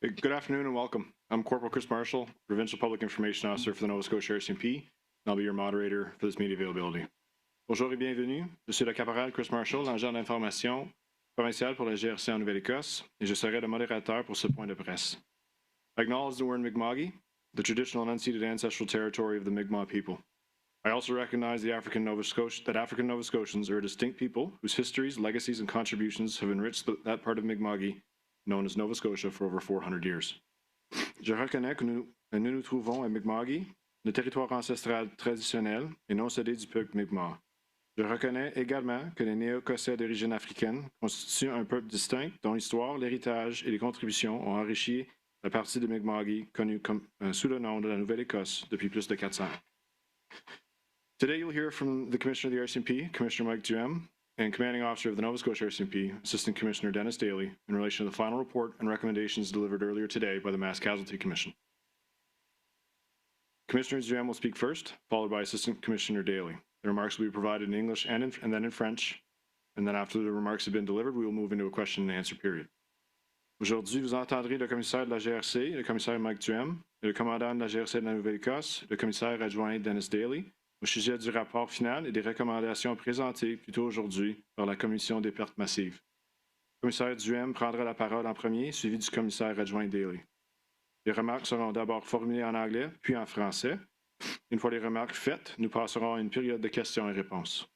Good afternoon and welcome. I'm Corporal Chris Marshall, Provincial Public Information Officer for the Nova Scotia RCMP, and I'll be your moderator for this media availability. Bonjour et bienvenue. Je suis le caporal Chris Marshall, agent d'information provincial pour la GRC en Nouvelle-Écosse, et je serai le modérateur pour ce point de presse. I acknowledge the word Mi'kmaq, the traditional and unceded ancestral territory of the Mi'kmaq people. I also recognize that African Nova Scotians are a distinct people whose histories, legacies, and contributions have enriched that part of Mi'kmaq known as Nova Scotia for over 400 years. Je reconnais que nous nous trouvons à Mi'kmaq, le territoire ancestral traditionnel et non cédé du peuple Mi'kmaq. Je reconnais également que les Néo-Écossais d'origine africaine constituent un peuple distinct dont l'histoire, l'héritage et les contributions ont enrichi la partie de Mi'kmaq connue sous le nom de la Nouvelle-Écosse depuis plus de 400 ans. Today you'll hear from the Commissioner of the RCMP, Commissioner Mike Duhem, and Commanding Officer of the Nova Scotia RCMP, Assistant Commissioner Dennis Daly, in relation to the final report and recommendations delivered earlier today by the Mass Casualty Commission. Commissioner Duhem will speak first, followed by Assistant Commissioner Daly. The remarks will be provided in English and then in French, and then after the remarks have been delivered, we will move into a question and answer period. Aujourd'hui, vous entendrez le commissaire de la GRC, le commissaire Mike Duhem, et le commandant de la GRC de la Nouvelle-Écosse, le commissaire adjoint Dennis Daly, au sujet du rapport final et des recommandations présentées plus tôt aujourd'hui par la Commission des pertes massives. Le commissaire Duhem prendra la parole en premier, suivi du commissaire adjoint Daly. Les remarques seront d'abord formulées en anglais, puis en français. Une fois les remarques faites, nous passerons à une période de questions et réponses.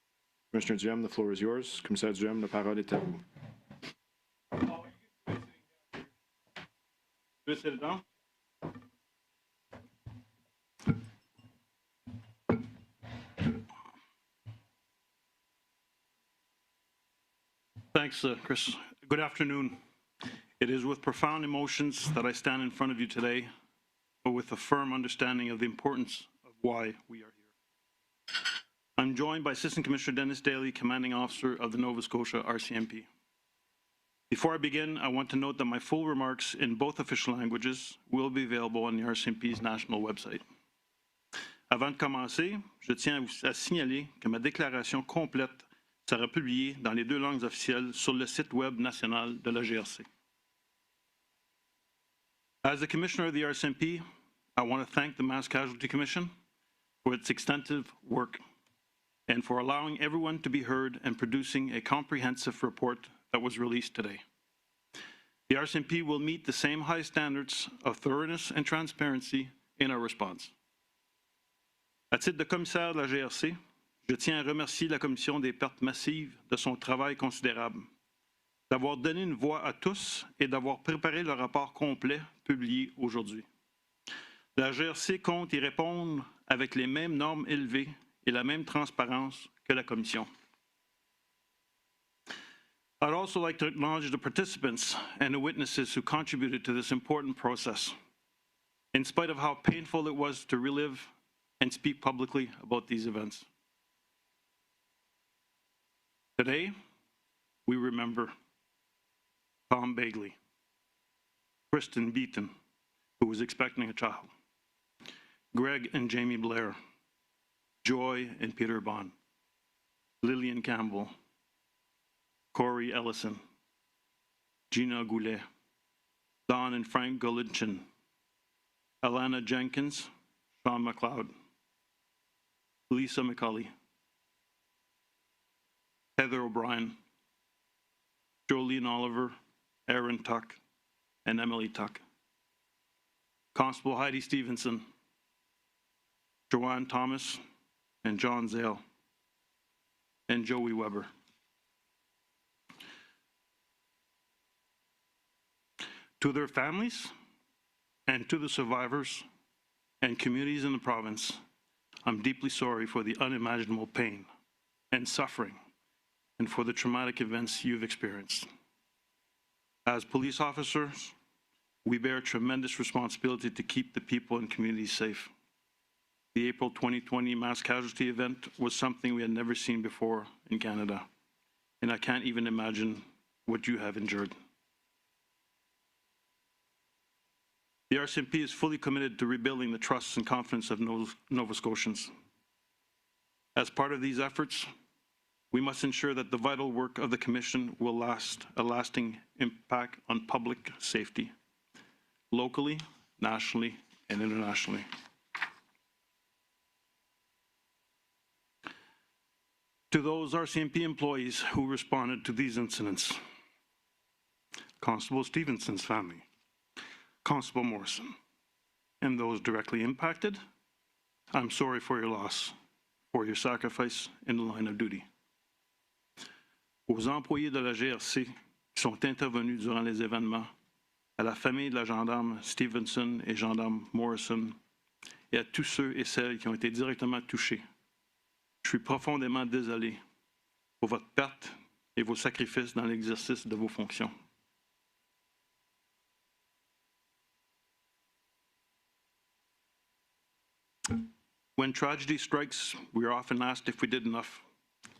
Commissioner Duhem, the floor is yours. Commissaire Duhem, la parole est à vous. Sit down. Thanks, Chris. Good afternoon. It is with profound emotions that I stand in front of you today, but with a firm understanding of the importance of why we are here. I'm joined by Assistant Commissioner Dennis Daly, Commanding Officer of the Nova Scotia RCMP. Before I begin, I want to note that my full remarks in both official languages will be available on the RCMP's national website. Avant de commencer, je tiens à signaler que ma déclaration complète sera publiée dans les 2 langues officielles sur le site web national de la GRC. As the Commissioner of the RCMP, I want to thank the Mass Casualty Commission for its extensive work and for allowing everyone to be heard and producing a comprehensive report that was released today. The RCMP will meet the same high standards of thoroughness and transparency in our response. À titre de commissaire de la GRC, je tiens à remercier la Commission des pertes massives de son travail considérable, d'avoir donné une voix à tous et d'avoir préparé le rapport complet publié aujourd'hui. La GRC compte y répondre avec les mêmes normes élevées et la même transparence que la Commission. I'd also like to acknowledge the participants and the witnesses who contributed to this important process, in spite of how painful it was to relive and speak publicly about these events. Today, we remember Tom Bagley, Kristen Beaton, who was expecting a child, Greg and Jamie Blair, Joy and Peter Bond, Lillian Campbell, Corey Ellison, Gina Goulet, Don and Frank Golinchin, Alana Jenkins, Sean McLeod, Lisa McCulley, Heather O'Brien, Jolene Oliver, Aaron Tuck, and Emily Tuck, Constable Heidi Stevenson, Joanne Thomas, and John Zale, and Joey Weber. To their families and to the survivors and communities in the province, I'm deeply sorry for the unimaginable pain and suffering and for the traumatic events you've experienced. As police officers, we bear tremendous responsibility to keep the people and communities safe. The April 2020 mass casualty event was something we had never seen before in Canada, and I can't even imagine what you have endured. The RCMP is fully committed to rebuilding the trust and confidence of Nova Scotians. As part of these efforts, we must ensure that the vital work of the Commission will last a lasting impact on public safety. locally, nationally, and internationally. To those RCMP employees who responded to these incidents, Constable Stevenson's family, Constable Morrison, and those directly impacted, I'm sorry for your loss, for your sacrifice in the line of duty. Aux employés de la GRC qui sont intervenus durant les événements, à la famille de la gendarme Stevenson et gendarme Morrison, et à tous ceux et celles qui ont été directement touchés, je suis profondément désolé pour votre perte et vos sacrifices dans l'exercice de vos fonctions. When tragedy strikes, we are often asked if we did enough,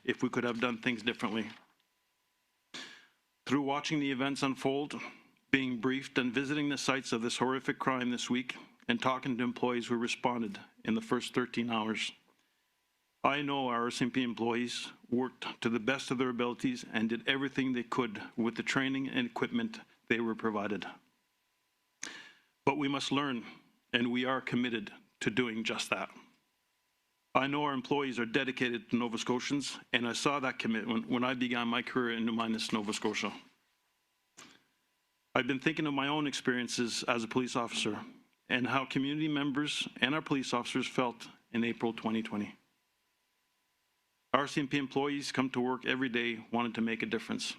if we could have done things differently. Through watching the events unfold, being briefed and visiting the sites of this horrific crime this week, and talking to employees who responded in the first 13 hours, I know our RCMP employees worked to the best of their abilities and did everything they could with the training and equipment they were provided. But we must learn, and we are committed to doing just that. I know our employees are dedicated to Nova Scotians, and I saw that commitment when I began my career in Numinus, Nova Scotia. I've been thinking of my own experiences as a police officer and how community members and our police officers felt in April 2020. RCMP employees come to work every day wanting to make a difference.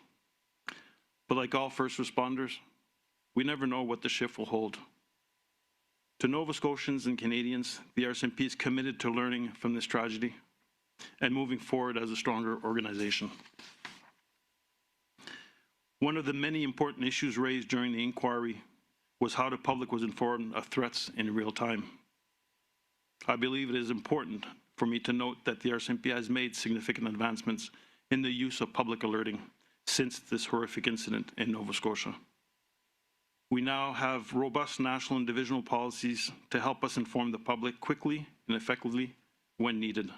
But like all first responders, we never know what the shift will hold. To Nova Scotians and Canadians, the RCMP is committed to learning from this tragedy and moving forward as a stronger organization. One of the many important issues raised during the inquiry was how the public was informed of threats in real time. I believe it is important for me to note that the RCMP has made significant advancements in the use of public alerting since this horrific incident in Nova Scotia. We now have robust national and divisional policies to help us inform the public quickly and effectively when needed.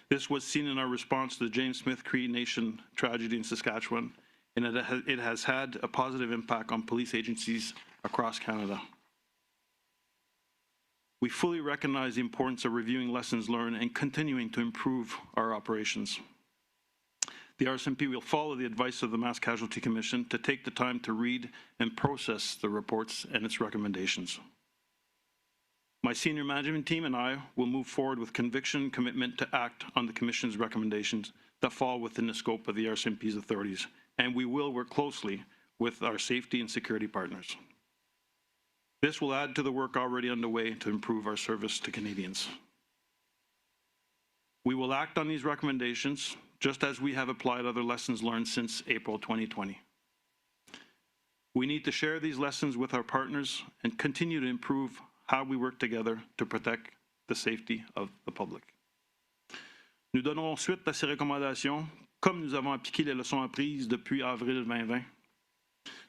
This was seen in our response to the James Smith Cree Nation tragedy in Saskatchewan, and it has had a positive impact on police agencies across Canada. We fully recognize the importance of reviewing lessons learned and continuing to improve our operations. The RCMP will follow the advice of the Mass Casualty Commission to take the time to read and process the reports and its recommendations. My senior management team and I will move forward with conviction and commitment to act on the Commission's recommendations that fall within the scope of the RCMP's authorities, and we will work closely with our safety and security partners. This will add to the work already underway to improve our service to Canadians. We will act on these recommendations just as we have applied other lessons learned since April 2020. We need to share these lessons with our partners and continue to improve how we work together to protect the safety of the public. Nous donnerons suite à ces recommandations, comme nous avons appliqué les leçons apprises depuis avril 2020.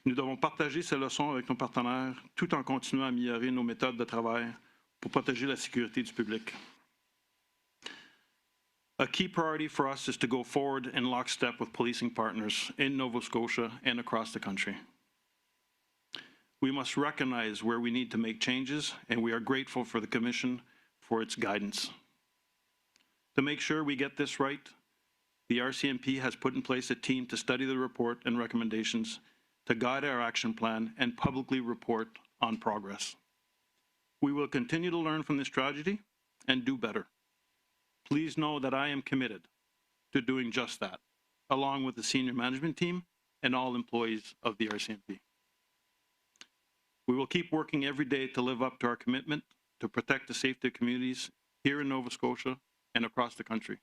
Nous devons partager ces leçons avec nos partenaires tout en continuant à améliorer nos méthodes de travail pour protéger la sécurité du public. A key priority for us is to go forward in lockstep with policing partners in Nova Scotia and across the country. We must recognize where we need to make changes, and we are grateful for the Commission for its guidance. To make sure we get this right, the RCMP has put in place a team to study the report and recommendations, to guide our action plan, and publicly report on progress. We will continue to learn from this tragedy and do better. Please know that I am committed to doing just that, along with the senior management team and all employees of the RCMP. We will keep working every day to live up to our commitment to protect the safety of communities here in Nova Scotia and across the country.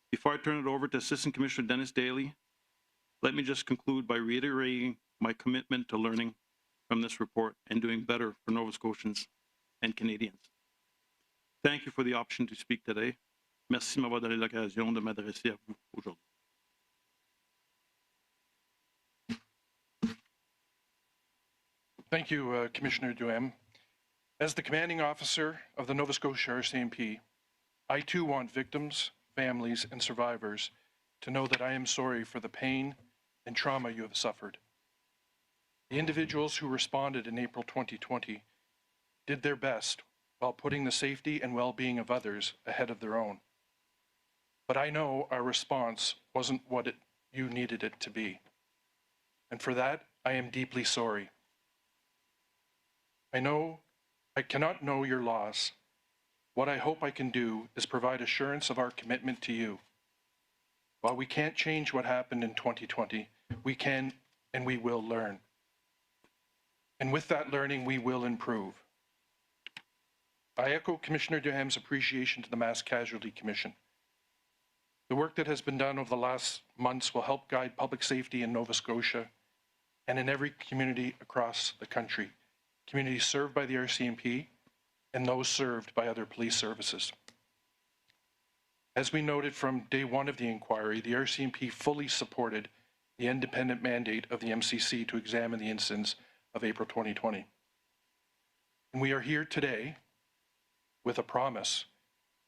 Before I turn it over to Assistant Commissioner Dennis Daly, let me just conclude by reiterating my commitment to learning from this report and doing better for Nova Scotians and Canadians. Thank you for the option to speak today. Merci de m'avoir donné l'occasion de m'adresser à vous aujourd'hui. Thank you, Commissioner Duhem. As the commanding officer of the Nova Scotia RCMP, I too want victims, families, and survivors to know that I am sorry for the pain and trauma you have suffered. The individuals who responded in April 2020 did their best while putting the safety and well-being of others ahead of their own. But I know our response wasn't what you needed it to be. And for that, I am deeply sorry. I cannot know your loss. What I hope I can do is provide assurance of our commitment to you. While we can't change what happened in 2020, we can and we will learn. And with that learning, we will improve. I echo Commissioner Duham's appreciation to the Mass Casualty Commission. The work that has been done over the last months will help guide public safety in Nova Scotia and in every community across the country, communities served by the RCMP and those served by other police services. As we noted from day one of the inquiry, the RCMP fully supported the independent mandate of the MCC to examine the incidents of April 2020. And we are here today with a promise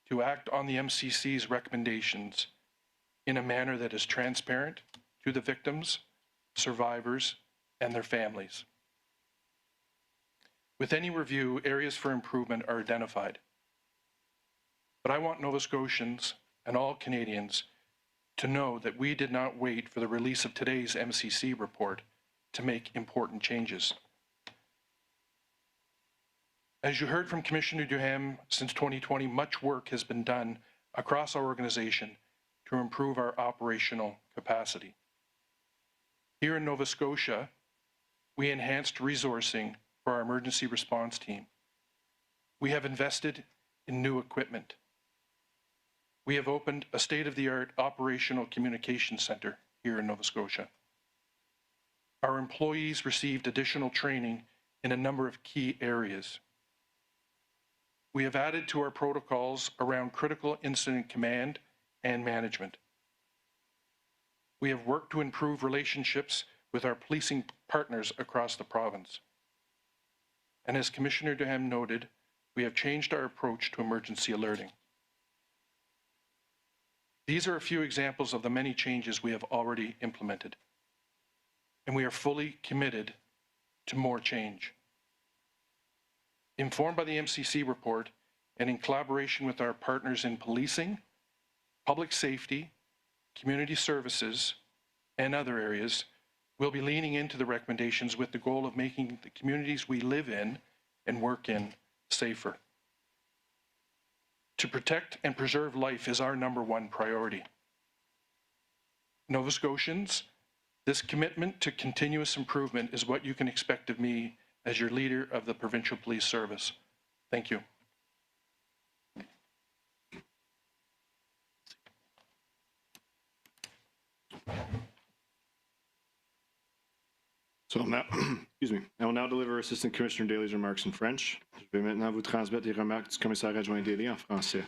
to act on the MCC's recommendations in a manner that is transparent to the victims, survivors, and their families. With any review, areas for improvement are identified. But I want Nova Scotians and all Canadians to know that we did not wait for the release of today's MCC report to make important changes. As you heard from Commissioner Duham, since 2020, much work has been done across our organization to improve our operational capacity. Here in Nova Scotia, we enhanced resourcing for our emergency response team. We have invested in new equipment. We have opened a state-of-the-art operational communication center here in Nova Scotia. Our employees received additional training in a number of key areas. We have added to our protocols around critical incident command and management. We have worked to improve relationships with our policing partners across the province. And as Commissioner Duham noted, we have changed our approach to emergency alerting. These are a few examples of the many changes we have already implemented, and we are fully committed to more change. Informed by the MCC report and in collaboration with our partners in policing, public safety, community services, and other areas, we'll be leaning into the recommendations with the goal of making the communities we live in and work in safer. To protect and preserve life is our #1 priority. Nova Scotians, this commitment to continuous improvement is what you can expect of me as your leader of the Provincial Police Service. Thank you. So I will now deliver Assistant Commissioner Daly's remarks in French. Je vais maintenant vous transmettre les remarques du commissaire adjoint Daly en français.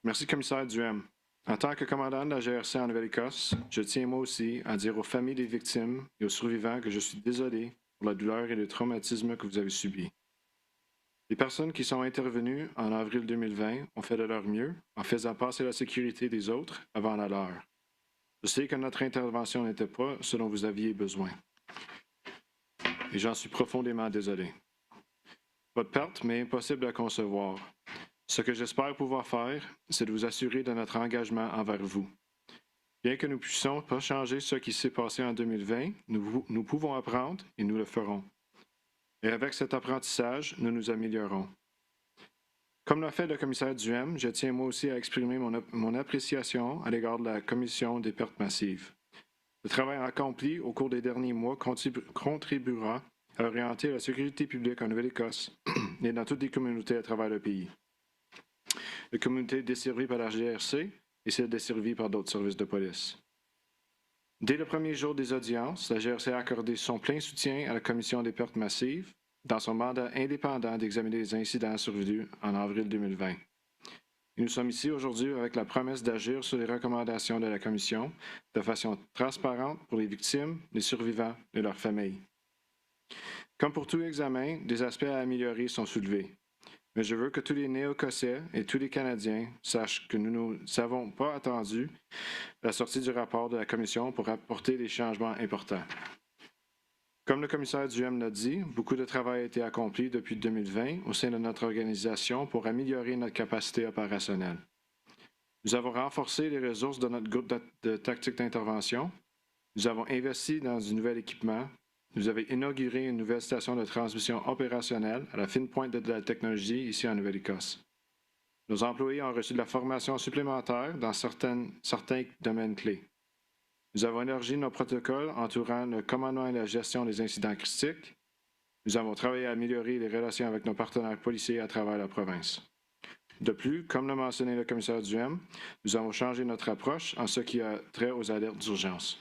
Merci, commissaire Duhem. En tant que commandant de la GRC en Nouvelle-Écosse, je tiens moi aussi à dire aux familles des victimes et aux survivants que je suis désolé pour la douleur et le traumatisme que vous avez subis. Les personnes qui sont intervenues en avril 2020 ont fait de leur mieux en faisant passer la sécurité des autres avant la leur. Je sais que notre intervention n'était pas ce dont vous aviez besoin. Et j'en suis profondément désolé. Votre perte m'est impossible à concevoir. Ce que j'espère pouvoir faire, c'est de vous assurer de notre engagement envers vous. Bien que nous ne puissions pas changer ce qui s'est passé en 2020, nous pouvons apprendre et nous le ferons. Et avec cet apprentissage, nous nous améliorons. Comme l'a fait le commissaire Duhem, je tiens moi aussi à exprimer mon appréciation à l'égard de la Commission des pertes massives. Le travail accompli au cours des derniers mois contribuera à orienter la sécurité publique en Nouvelle-Écosse et dans toutes les communautés à travers le pays. Les communautés desservies par la GRC et celles desservies par d'autres services de police. Dès le premier jour des audiences, la GRC a accordé son plein soutien à la Commission des pertes massives dans son mandat indépendant d'examiner les incidents survenus en avril 2020. Et nous sommes ici aujourd'hui avec la promesse d'agir sur les recommandations de la Commission de façon transparente pour les victimes, les survivants et leurs familles. Comme pour tout examen, des aspects à améliorer sont soulevés. Mais je veux que tous les Néo-Écossais et tous les Canadiens sachent que nous n'avons pas attendu la sortie du rapport de la Commission pour apporter des changements importants. Comme le commissaire Duhem l'a dit, beaucoup de travail a été accompli depuis 2020 au sein de notre organisation pour améliorer notre capacité opérationnelle. Nous avons renforcé les ressources de notre groupe de tactique d'intervention. Nous avons investi dans du nouvel équipement. Nous avons inauguré une nouvelle station de transmission opérationnelle à la fine pointe de la technologie ici en Nouvelle-Écosse. Nos employés ont reçu de la formation supplémentaire dans certains domaines clés. Nous avons élargi nos protocoles entourant le commandement et la gestion des incidents critiques. Nous avons travaillé à améliorer les relations avec nos partenaires policiers à travers la province. De plus, comme l'a mentionné le commissaire Duhem, nous avons changé notre approche en ce qui a trait aux alertes d'urgence.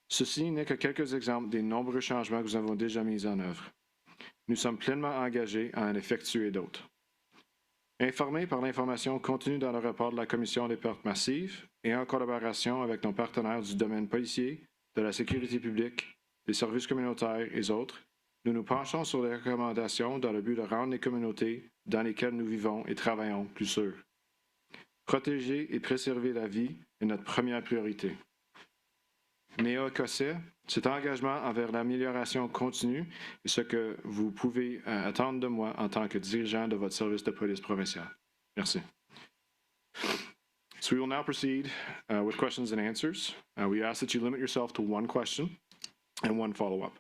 Ceci n'est que quelques exemples des nombreux changements que nous avons déjà mis en œuvre. Nous sommes pleinement engagés à en effectuer d'autres. Informés par l'information contenue dans le rapport de la Commission des pertes massives et en collaboration avec nos partenaires du domaine policier, de la sécurité publique, des services communautaires et autres, nous nous penchons sur les recommandations dans le but de rendre les communautés dans lesquelles nous vivons et travaillons plus sûres. Protéger et préserver la vie est notre première priorité. Néa Cosset, cet engagement envers l'amélioration continue est ce que vous pouvez attendre de moi en tant que dirigeant de votre service de police provincial. Merci. So we will now proceed with questions and answers. We ask that you limit yourself to one question and one follow-up.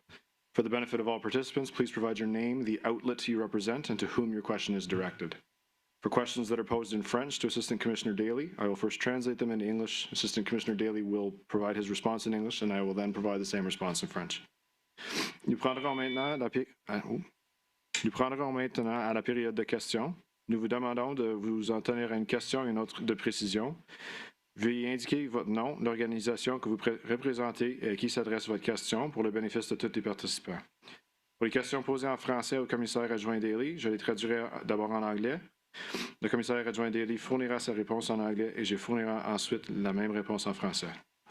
For the benefit of all participants, please provide your name, the outlet you represent, and to whom your question is directed. For questions that are posed in French to Assistant Commissioner Daly, I will first translate them into English. Assistant Commissioner Daly will provide his response in English, and I will then provide the same response in French. Nous prendrons maintenant à la période de questions. Nous vous demandons de vous en tenir à une question et une autre de précision. Veuillez indiquer votre nom, l'organisation que vous représentez et à qui s'adresse votre question pour le bénéfice de tous les participants. Pour les questions posées en français au commissaire adjoint Daly, je les traduirai d'abord en anglais. Le commissaire adjoint Daly fournira sa réponse en anglais et je fournirai ensuite la même réponse en français.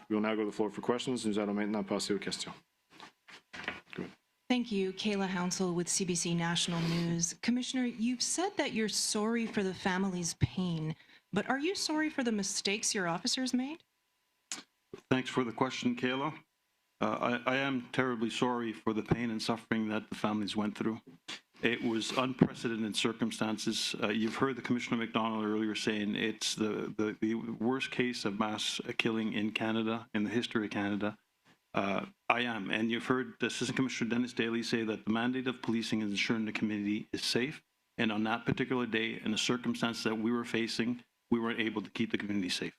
We will now go to the floor for questions. Nous allons maintenant passer aux questions. Thank you, Kayla Hounsell with CBC National News. Commissioner, you've said that you're sorry for the family's pain, but are you sorry for the mistakes your officers made? Thanks for the question, Kayla. I am terribly sorry for the pain and suffering that the families went through. It was unprecedented circumstances. You've heard the Commissioner McDonald earlier saying it's the worst case of mass killing in Canada, in the history of Canada. I am. And you've heard Assistant Commissioner Dennis Daly say that the mandate of policing is ensuring the community is safe. And on that particular day, in the circumstances that we were facing, we weren't able to keep the community safe.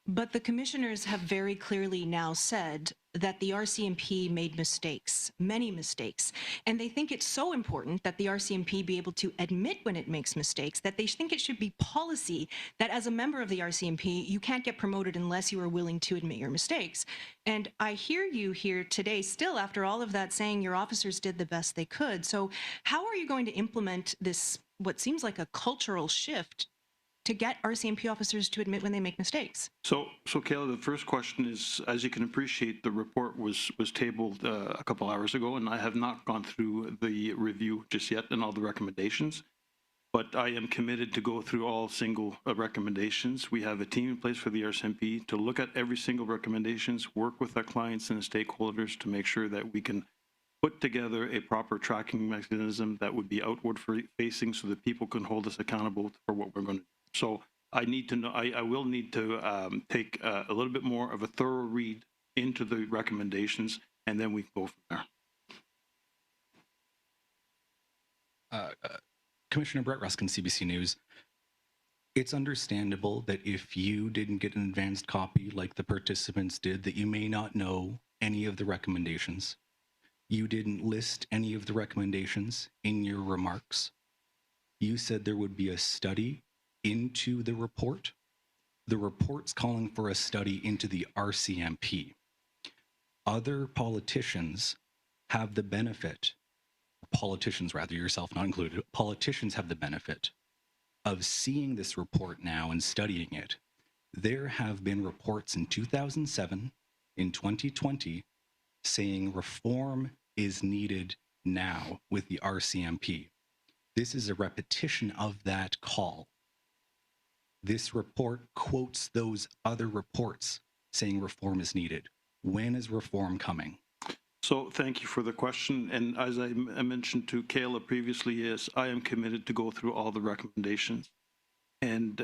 But the commissioners have very clearly now said that the RCMP made mistakes, many mistakes, and they think it's so important that the RCMP be able to admit when it makes mistakes, that they think it should be policy that as a member of the RCMP, you can't get promoted unless you are willing to admit your mistakes. And I hear you here today still, after all of that, saying your officers did the best they could. So how are you going to implement this, what seems like a cultural shift, to get RCMP officers to admit when they make mistakes? So Kayla, the first question is, as you can appreciate, the report was tabled a couple hours ago, and I have not gone through the review just yet and all the recommendations, but I am committed to go through all single recommendations. We have a team in place for the RCMP to look at every single recommendations, work with our clients and the stakeholders to make sure that we can put together a proper tracking mechanism that would be outward facing so that people can hold us accountable for what we're going to do. So I need to know, I will need to take a little bit more of a thorough read into the recommendations, and then we can go from there. Commissioner Brett Ruskin, CBC News. It's understandable that if you didn't get an advanced copy like the participants did, that you may not know any of the recommendations. You didn't list any of the recommendations in your remarks. You said there would be a study into the report. The report's calling for a study into the RCMP. Other politicians have the benefit, politicians rather, yourself not included, politicians have the benefit of seeing this report now and studying it. There have been reports in 2007, in 2020, saying reform is needed now with the RCMP. This is a repetition of that call. This report quotes those other reports saying reform is needed. When is reform coming? So thank you for the question. And as I mentioned to Kayla previously, yes, I am committed to go through all the recommendations. And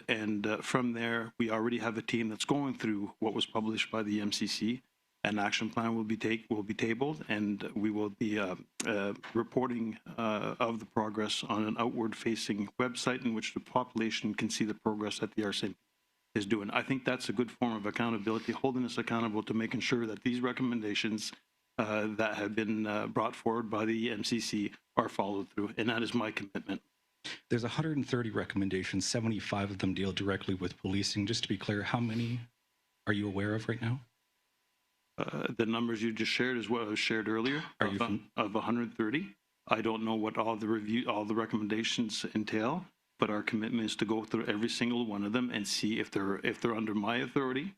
from there, we already have a team that's going through what was published by the MCC. An action plan will be tabled, and we will be reporting of the progress on an outward-facing website in which the population can see the progress that the RCMP is doing. I think that's a good form of accountability, holding us accountable to making sure that these recommendations that have been brought forward by the MCC are followed through, and that is my commitment. There's 130 recommendations, 75 of them deal directly with policing. Just to be clear, how many are you aware of right now? The numbers you just shared is what was shared earlier of 130. I don't know what all the recommendations entail, but our commitment is to go through every single one of them and see if they're under my authority,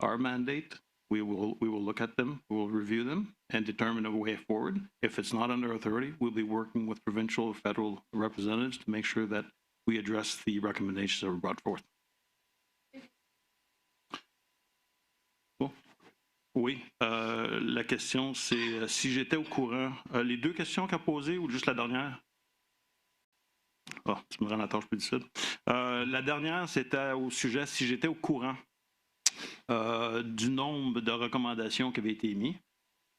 our mandate. We will look at them, we will review them, and determine a way forward. If it's not under authority, we'll be working with provincial or federal representatives to make sure that we address the recommendations that were brought forth. Bon. Oui, la question c'est si j'étais au courant. Les deux questions qu'a posées ou juste la dernière? Oh, tu me rends la tâche plus difficile. La dernière, c'était au sujet si j'étais au courant du nombre de recommandations qui avaient été émises,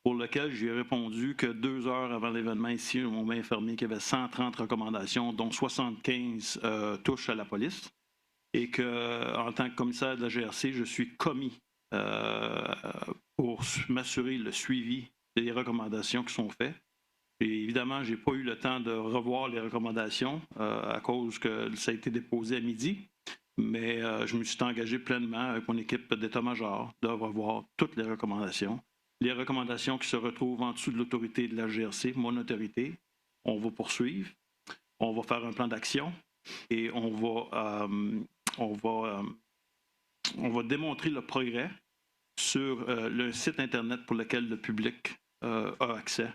pour lequel j'ai répondu que 2 heures avant l'événement ici, on m'a informé qu'il y avait 130 recommandations, dont 75 touchent à la police, et qu'en tant que commissaire de la GRC, je suis commis pour m'assurer le suivi des recommandations qui sont faites. Et évidemment, je n'ai pas eu le temps de revoir les recommandations à cause que ça a été déposé à midi. Mais je me suis engagé pleinement avec mon équipe d'état-major de revoir toutes les recommandations. Les recommandations qui se retrouvent en dessous de l'autorité de la GRC, mon autorité, on va poursuivre, on va faire un plan d'action et on va démontrer le progrès sur le site Internet pour lequel le public a accès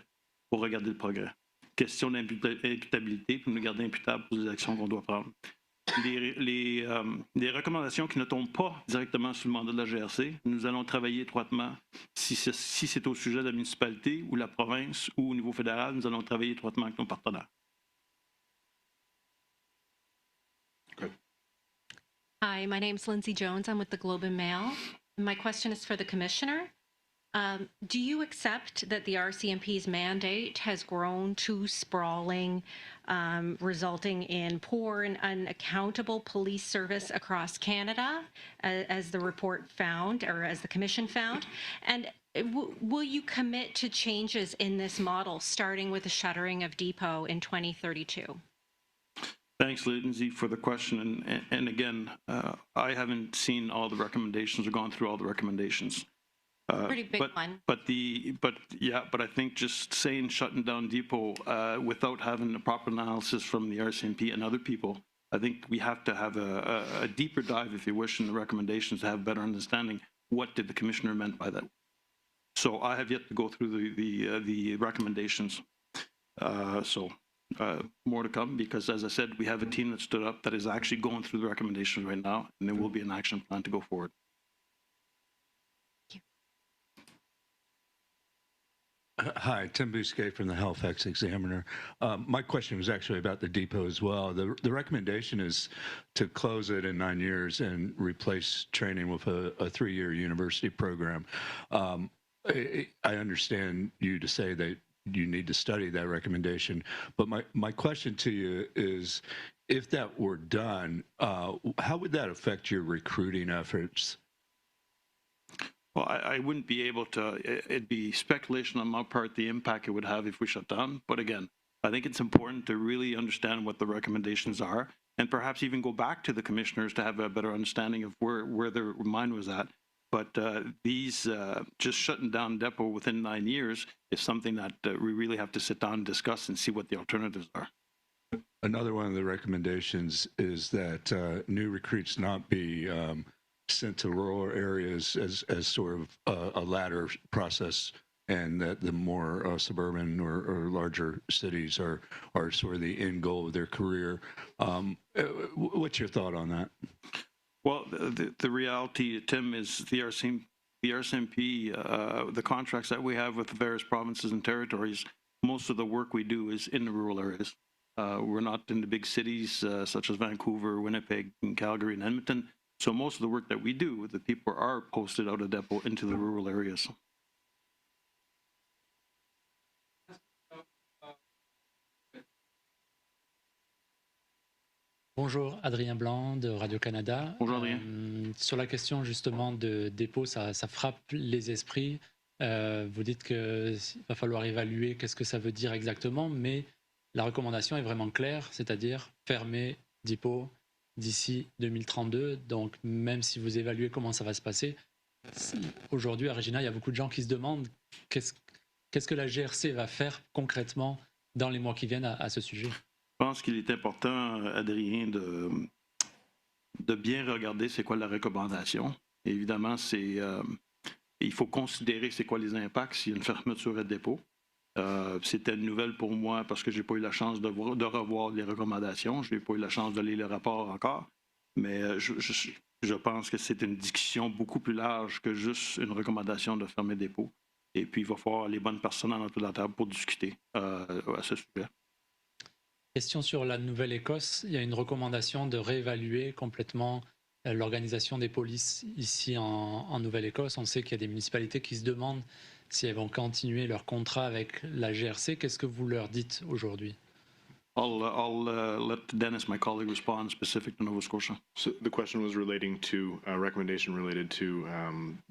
pour regarder le progrès. Question d'imputabilité, pour nous garder imputables pour les actions qu'on doit prendre. Les recommandations qui ne tombent pas directement sur le mandat de la GRC, nous allons travailler étroitement, si c'est au sujet de la municipalité ou la province ou au niveau fédéral, nous allons travailler étroitement avec nos partenaires. Good. Hi, my name's Lindsay Jones. I'm with the Globe and Mail. My question is for the commissioner. Do you accept that the RCMP's mandate has grown too sprawling, resulting in poor and unaccountable police service across Canada, as the report found, or as the commission found? And will you commit to changes in this model, starting with the shuttering of Depot in 2032? Thanks, Lindsay, for the question. And again, I haven't seen all the recommendations or gone through all the recommendations. Pretty big one. But I think just saying shutting down Depot without having a proper analysis from the RCMP and other people, I think we have to have a deeper dive, if you wish, in the recommendations to have a better understanding. What did the commissioner meant by that? So I have yet to go through the recommendations. More to come, because as I said, we have a team that stood up that is actually going through the recommendations right now, and there will be an action plan to go forward. Hi, Tim Bousquet from the Halifax Examiner. My question was actually about the depot as well. The recommendation is to close it in 9 years and replace training with a 3-year university program. I understand you to say that you need to study that recommendation, but my question to you is, if that were done, how would that affect your recruiting efforts? Well, I wouldn't be able to, it'd be speculation on my part, the impact it would have if we shut down. But again, I think it's important to really understand what the recommendations are, and perhaps even go back to the commissioners to have a better understanding of where their mind was at. But these, just shutting down Depot within 9 years is something that we really have to sit down and discuss and see what the alternatives are. Another one of the recommendations is that new recruits not be sent to rural areas as sort of a ladder process, and that the more suburban or larger cities are sort of the end goal of their career. What's your thought on that? Well, the reality, Tim, is the the RCMP, the contracts that we have with the various provinces and territories, most of the work we do is in the rural areas. We're not in the big cities such as Vancouver, Winnipeg, and Calgary, and Edmonton. So most of the work that we do, the people are posted out of depot into the rural areas. Bonjour, Adrien Blanc de Radio-Canada. Bonjour, Adrien. Sur la question justement de dépôt, ça frappe les esprits. Vous dites qu'il va falloir évaluer qu'est-ce que ça veut dire exactement, mais la recommandation est vraiment claire, c'est-à-dire fermer dépôt d'ici 2032. Donc même si vous évaluez comment ça va se passer, aujourd'hui à Regina, il y a beaucoup de gens qui se demandent qu'est-ce que la GRC va faire concrètement dans les mois qui viennent à ce sujet. Je pense qu'il est important, Adrien, de bien regarder c'est quoi la recommandation. Évidemment, il faut considérer c'est quoi les impacts s'il y a une fermeture de dépôt. C'était une nouvelle pour moi parce que j'ai pas eu la chance de revoir les recommandations. Je n'ai pas eu la chance de lire le rapport encore. Mais je pense que c'est une discussion beaucoup plus large que juste une recommandation de fermer dépôt. Et puis, il va falloir les bonnes personnes autour de la table pour discuter à ce sujet. Question sur la Nouvelle-Écosse. Il y a une recommandation de réévaluer complètement l'organisation des polices ici en Nouvelle-Écosse. On sait qu'il y a des municipalités qui se demandent si elles vont continuer leur contrat avec la GRC. Qu'est-ce que vous leur dites aujourd'hui? I'll let Dennis, my colleague, respond specific to Nova Scotia. So the question was relating to a recommendation related to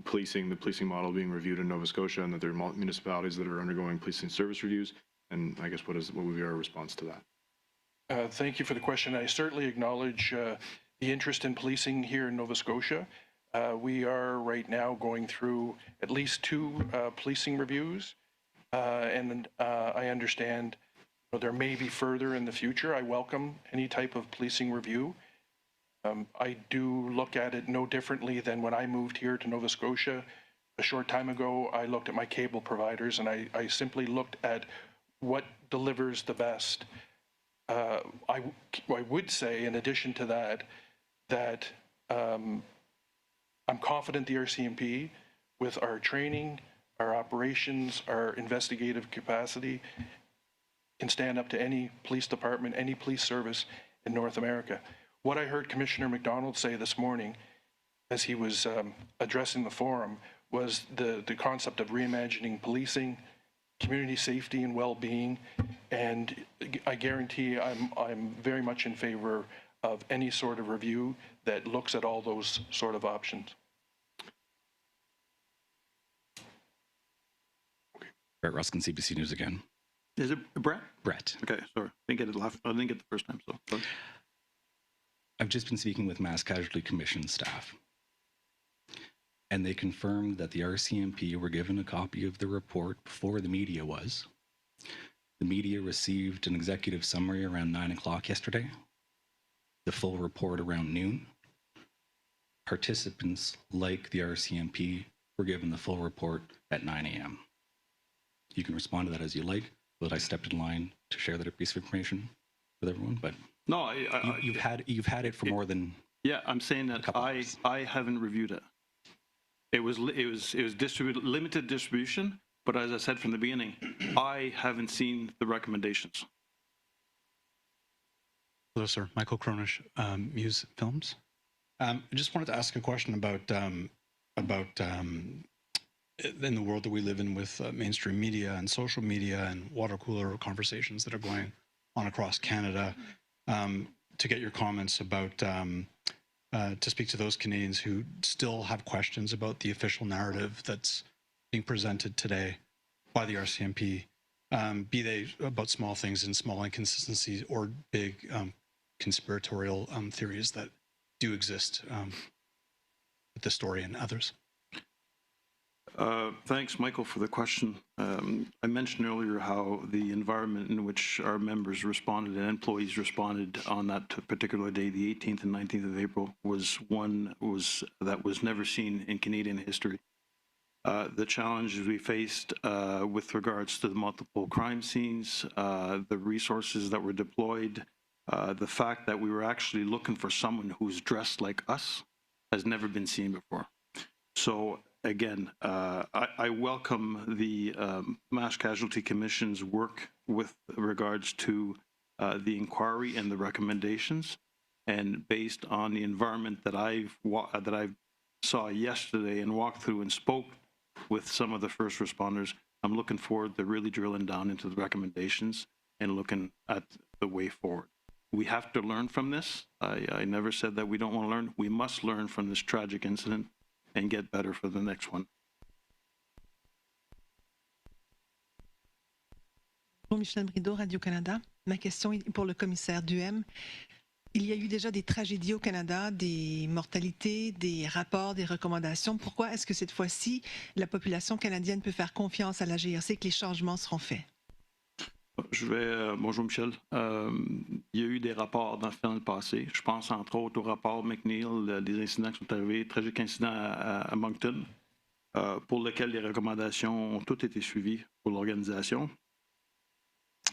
policing, the policing model being reviewed in Nova Scotia, and that there are municipalities that are undergoing policing service reviews. And I guess what would be our response to that? Thank you for the question. I certainly acknowledge the interest in policing here in Nova Scotia. We are right now going through at least 2 policing reviews, and I understand there may be further in the future. I welcome any type of policing review. I do look at it no differently than when I moved here to Nova Scotia a short time ago. I looked at my cable providers and I simply looked at what delivers the best. I would say, in addition to that I'm confident the RCMP, with our training, our operations, our investigative capacity, can stand up to any police department, any police service in North America. What I heard Commissioner McDonald say this morning as he was addressing the forum was the concept of reimagining policing, community safety and well-being, and I guarantee I'm very much in favor of any sort of review that looks at all those sort of options. Brett Ruskin, CBC News again. Is it Brett? Brett. Okay, sorry. I didn't get the first time, so sorry. I've just been speaking with Mass Casualty Commission staff, and they confirmed that the RCMP were given a copy of the report before the media was. The media received an executive summary around 9 o'clock yesterday, the full report around noon. Participants like the RCMP were given the full report at 9 a.m. You can respond to that as you like, but I stepped in line to share that piece of information with everyone. But No, you've had it for more than yeah. I'm saying that I haven't reviewed it. It was distributed, limited distribution, but as I said from the beginning, I haven't seen the recommendations. Hello, sir. Michael Kronish, Muse Films. I just wanted to ask a question about in the world that we live in with mainstream media and social media and water cooler conversations that are going on across Canada, to get your comments about, to speak to those Canadians who still have questions about the official narrative that's being presented today by the RCMP, be they about small things and small inconsistencies or big conspiratorial theories that do exist with this story and others. Thanks, Michael, for the question. I mentioned earlier how the environment in which our members responded and employees responded on that particular day, the 18th and 19th of April, was one that was never seen in Canadian history. The challenges we faced with regards to the multiple crime scenes, the resources that were deployed, the fact that we were actually looking for someone who's dressed like us has never been seen before. So again, I welcome the Mass Casualty Commission's work with regards to the inquiry and the recommendations. And based on the environment that I saw yesterday and walked through and spoke with some of the first responders, I'm looking forward to really drilling down into the recommendations and looking at the way forward. We have to learn from this. I never said that we don't want to learn. We must learn from this tragic incident and get better for the next one. Bonjour, Michel Brideau, Radio-Canada. Ma question est pour le commissaire Duhem. Il y a eu déjà des tragédies au Canada, des mortalités, des rapports, des recommandations. Pourquoi est-ce que cette fois-ci, la population canadienne peut faire confiance à la GRC que les changements seront faits? Bonjour Michel. Il y a eu des rapports dans le passé. Je pense entre autres au rapport McNeil des incidents qui sont arrivés, tragique incident à Moncton, pour lequel les recommandations ont toutes été suivies pour l'organisation.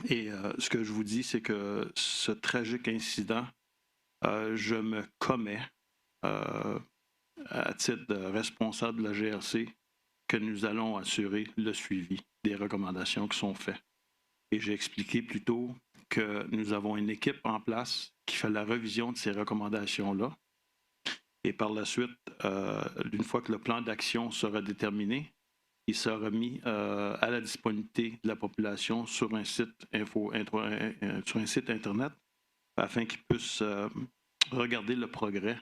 Et ce que je vous dis, c'est que ce tragique incident, je me commets à titre de responsable de la GRC que nous allons assurer le suivi des recommandations qui sont faites. Et j'ai expliqué plus tôt que nous avons une équipe en place qui fait la révision de ces recommandations-là. Et par la suite, une fois que le plan d'action sera déterminé, il sera mis à la disponibilité de la population sur un site Internet afin qu'ils puissent regarder le progrès.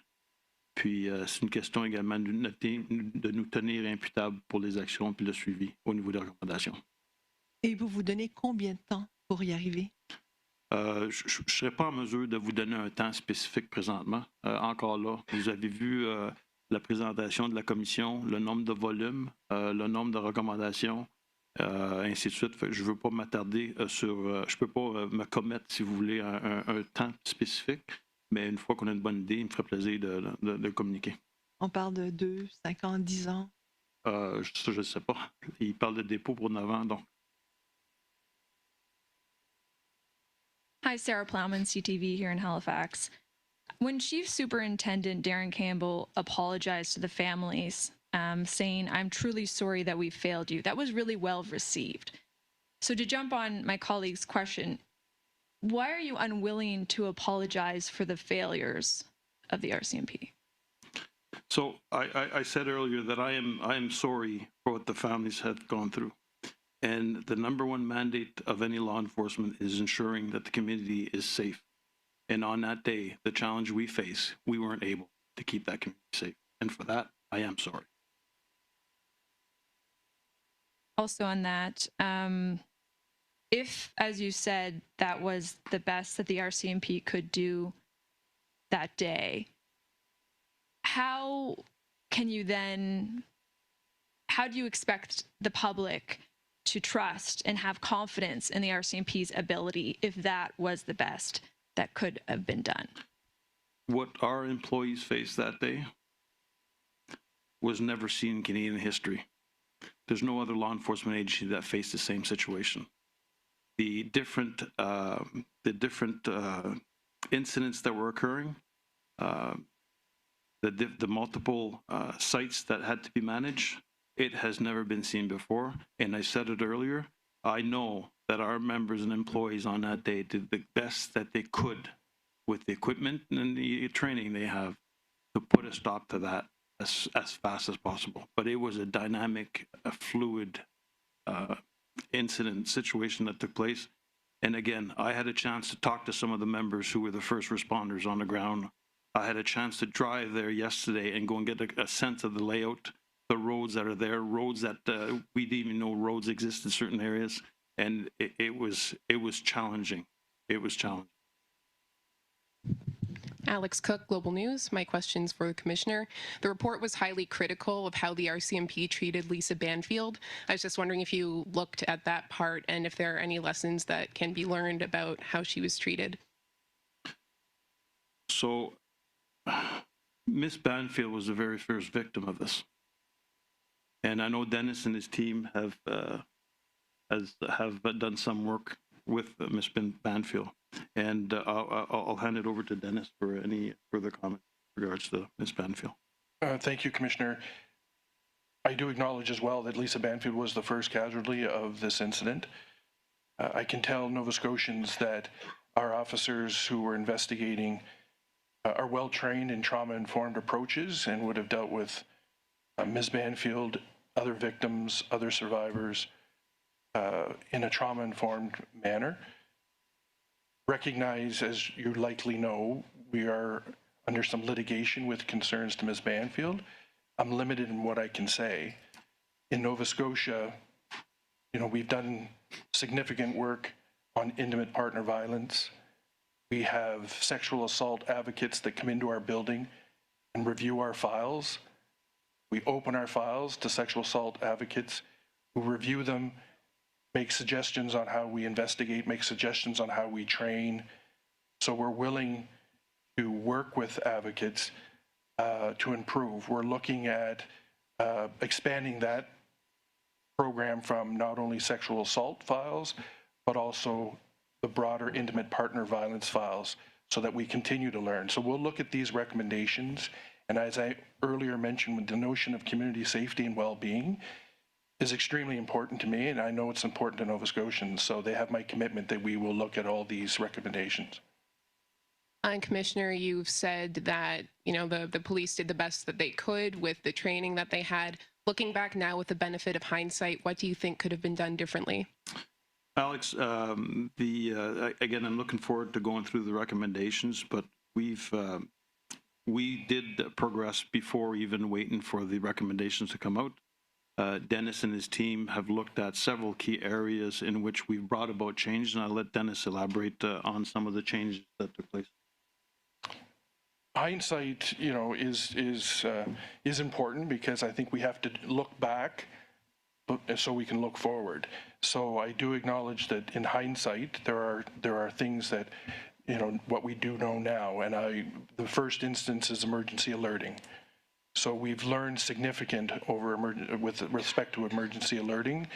Puis c'est une question également de nous tenir imputables pour les actions et le suivi au niveau des recommandations. Et vous vous donnez combien de temps pour y arriver? Je ne serai pas en mesure de vous donner un temps spécifique présentement. Encore là, vous avez vu la présentation de la commission, le nombre de volumes, le nombre de recommandations, ainsi de suite. Je ne veux pas m'attarder sur... je ne peux pas me commettre, si vous voulez, un temps spécifique, mais une fois qu'on a une bonne idée, il me ferait plaisir de communiquer. On parle de 2, 5 ans, 10 ans? Je ne sais pas. Il parle de dépôt pour 9 ans, donc. Hi, Sarah Plowman, CTV here in Halifax. When Chief Superintendent Darren Campbell apologized to the families, saying, "I'm truly sorry that we failed you," that was really well received. So to jump on my colleague's question, why are you unwilling to apologize for the failures of the RCMP? So I said earlier that I am sorry for what the families have gone through. And the number one mandate of any law enforcement is ensuring that the community is safe. And on that day, the challenge we face, we weren't able to keep that community safe. And for that, I am sorry. Also on that, if, as you said, that was the best that the RCMP could do that day, how do you expect the public to trust and have confidence in the RCMP's ability if that was the best that could have been done? What our employees faced that day was never seen in Canadian history. There's no other law enforcement agency that faced the same situation. The different incidents that were occurring, the multiple sites that had to be managed, it has never been seen before. And I said it earlier, I know that our members and employees on that day did the best that they could with the equipment and the training they have to put a stop to that as fast as possible. But it was a dynamic, fluid incident situation that took place. And again, I had a chance to talk to some of the members who were the first responders on the ground. I had a chance to drive there yesterday and go and get a sense of the layout, the roads that are there, roads that we didn't even know roads exist in certain areas. And it was challenging. It was challenging. Alex Cook, Global News. My question's for the Commissioner. The report was highly critical of how the RCMP treated Lisa Banfield. I was just wondering if you looked at that part and if there are any lessons that can be learned about how she was treated. So, Miss Banfield was the very first victim of this. And I know Dennis and his team have done some work with Miss Banfield. And I'll hand it over to Dennis for any further comments in regards to Ms. Banfield. Thank you, Commissioner. I do acknowledge as well that Lisa Banfield was the first casualty of this incident. I can tell Nova Scotians that our officers who were investigating are well trained in trauma-informed approaches and would have dealt with Ms. Banfield, other victims, other survivors in a trauma-informed manner. Recognize, as you likely know, we are under some litigation with concerns to Ms. Banfield. I'm limited in what I can say. In Nova Scotia, you know, we've done significant work on intimate partner violence. We have sexual assault advocates that come into our building and review our files. We open our files to sexual assault advocates who review them, make suggestions on how we investigate, make suggestions on how we train. So we're willing to work with advocates to improve. We're looking at expanding that program from not only sexual assault files, but also the broader intimate partner violence files so that we continue to learn. So we'll look at these recommendations. And as I earlier mentioned, with the notion of community safety and well-being is extremely important to me, and I know it's important to Nova Scotians. So they have my commitment that we will look at all these recommendations. And Commissioner, you've said that, you know, the police did the best that they could with the training that they had. Looking back now with the benefit of hindsight, what do you think could have been done differently? Alex, again, I'm looking forward to going through the recommendations, but we did progress before even waiting for the recommendations to come out. Dennis and his team have looked at several key areas in which we've brought about change, and I'll let Dennis elaborate on some of the changes that took place. Hindsight, you know, is important because I think we have to look back so we can look forward. So I do acknowledge that in hindsight, there are things that, you know, what we do know now. And the first instance is emergency alerting. So we've learned significant with respect to emergency alerting.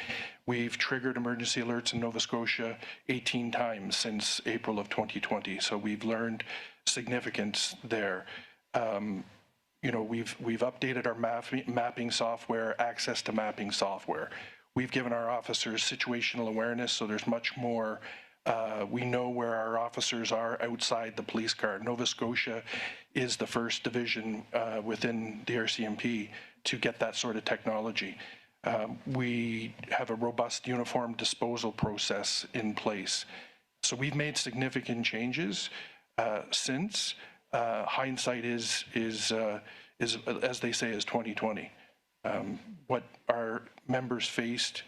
We've triggered emergency alerts in Nova Scotia 18 times since April of 2020. So we've learned significance there. You know, we've updated our mapping software, access to mapping software. We've given our officers situational awareness, so there's much more. We know where our officers are outside the police car. Nova Scotia is the first division within the RCMP to get that sort of technology. We have a robust uniform disposal process in place. So we've made significant changes since. Hindsight is as they say, is 2020. What our members faced,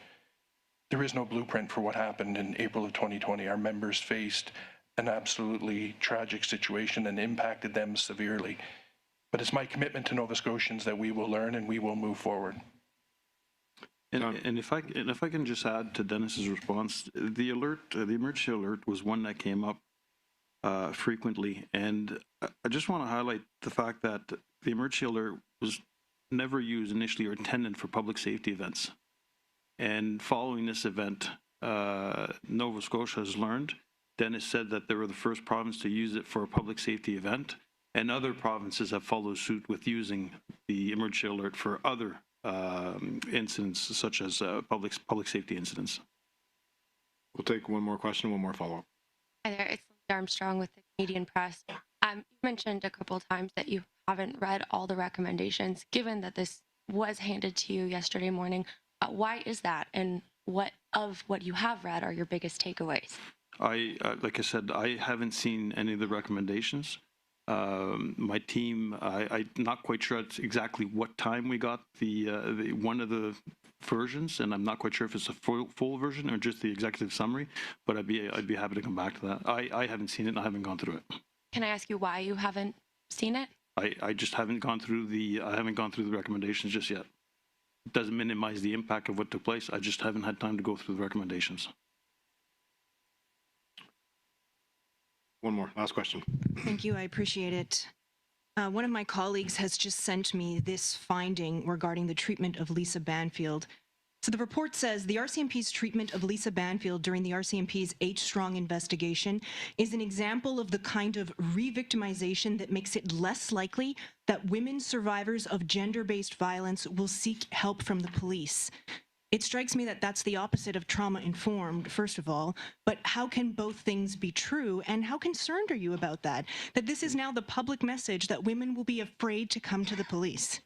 there is no blueprint for what happened in April of 2020. Our members faced an absolutely tragic situation and impacted them severely. But it's my commitment to Nova Scotians that we will learn and we will move forward. And if I can just add to Dennis's response, the emergency alert was one that came up frequently, and I just want to highlight the fact that the emergency alert was never used initially or intended for public safety events. And following this event, Nova Scotia has learned. Dennis said that they were the first province to use it for a public safety event, and other provinces have followed suit with using the emergency alert for other incidents, such as public safety incidents. We'll take one more question, one more follow-up. Hi there, it's Linda Armstrong with the Canadian Press. You mentioned a couple of times that you haven't read all the recommendations. Given that this was handed to you yesterday morning, why is that? And what you have read are your biggest takeaways? Like I said, I haven't seen any of the recommendations. My team, I'm not quite sure exactly what time we got the one of the versions, and I'm not quite sure if it's a full version or just the executive summary. But I'd be happy to come back to that. I haven't seen it, and I haven't gone through it. Can I ask you why you haven't seen it? I just haven't gone through the recommendations just yet. It doesn't minimize the impact of what took place. I just haven't had time to go through the recommendations. One more, last question. Thank you, I appreciate it. One of my colleagues has just sent me this finding regarding the treatment of Lisa Banfield. So the report says the RCMP's treatment of Lisa Banfield during the RCMP's H-Strong investigation is an example of the kind of re-victimization that makes it less likely that women survivors of gender-based violence will seek help from the police. It strikes me that that's the opposite of trauma-informed, first of all, but how can both things be true, and how concerned are you about that? That this is now the public message that women will be afraid to come to the police?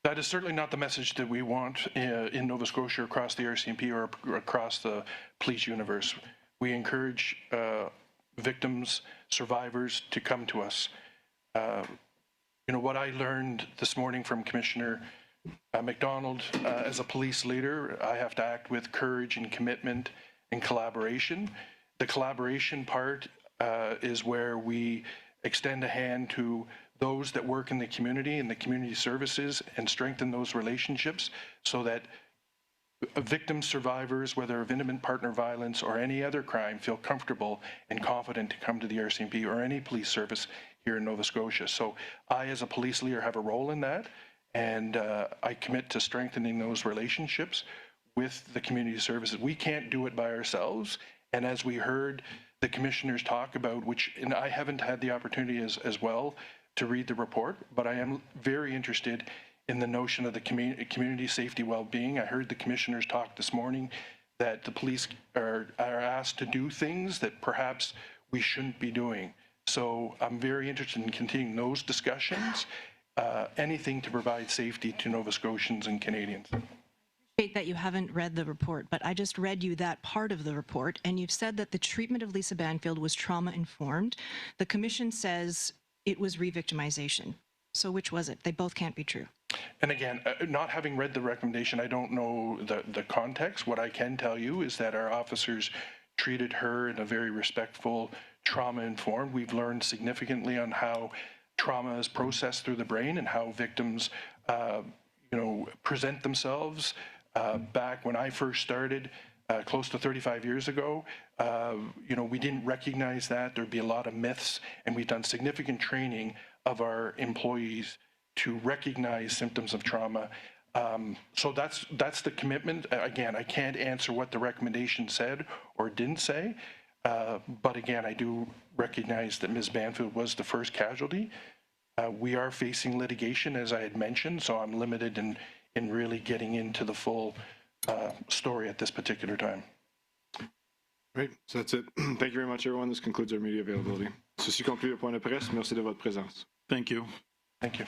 That is certainly not the message that we want in Nova Scotia, across the RCMP, or across the police universe. We encourage victims, survivors to come to us. What I learned this morning from Commissioner McDonald, as a police leader, I have to act with courage and commitment and collaboration. The collaboration part is where we extend a hand to those that work in the community and the community services and strengthen those relationships so that victims, survivors, whether of intimate partner violence or any other crime, feel comfortable and confident to come to the RCMP or any police service here in Nova Scotia. So I, as a police leader, have a role in that, and I commit to strengthening those relationships with the community services. We can't do it by ourselves, and as we heard the commissioners talk about, and I haven't had the opportunity as well to read the report, but I am very interested in the notion of the community safety well-being. I heard the commissioners talk this morning that the police are asked to do things that perhaps we shouldn't be doing. So I'm very interested in continuing those discussions, anything to provide safety to Nova Scotians and Canadians. That you haven't read the report, but I just read you that part of the report, and you've said that the treatment of Lisa Banfield was trauma-informed. The Commission says it was re-victimization. So which was it? They both can't be true. And again, not having read the recommendation, I don't know the context. What I can tell you is that our officers treated her in a very respectful, trauma-informed. We've learned significantly on how trauma is processed through the brain and how victims, present themselves. Back when I first started, close to 35 years ago, we didn't recognize that. There'd be a lot of myths, and we've done significant training of our employees to recognize symptoms of trauma. So that's the commitment. Again, I can't answer what the recommendation said or didn't say, but again, I do recognize that Ms. Banfield was the first casualty. We are facing litigation, as I had mentioned, so I'm limited in really getting into the full story at this particular time. Great. So that's it. Thank you very much, everyone. This concludes our media availability. Ceci conclut le point de presse. Merci de votre présence. Thank you. Thank you.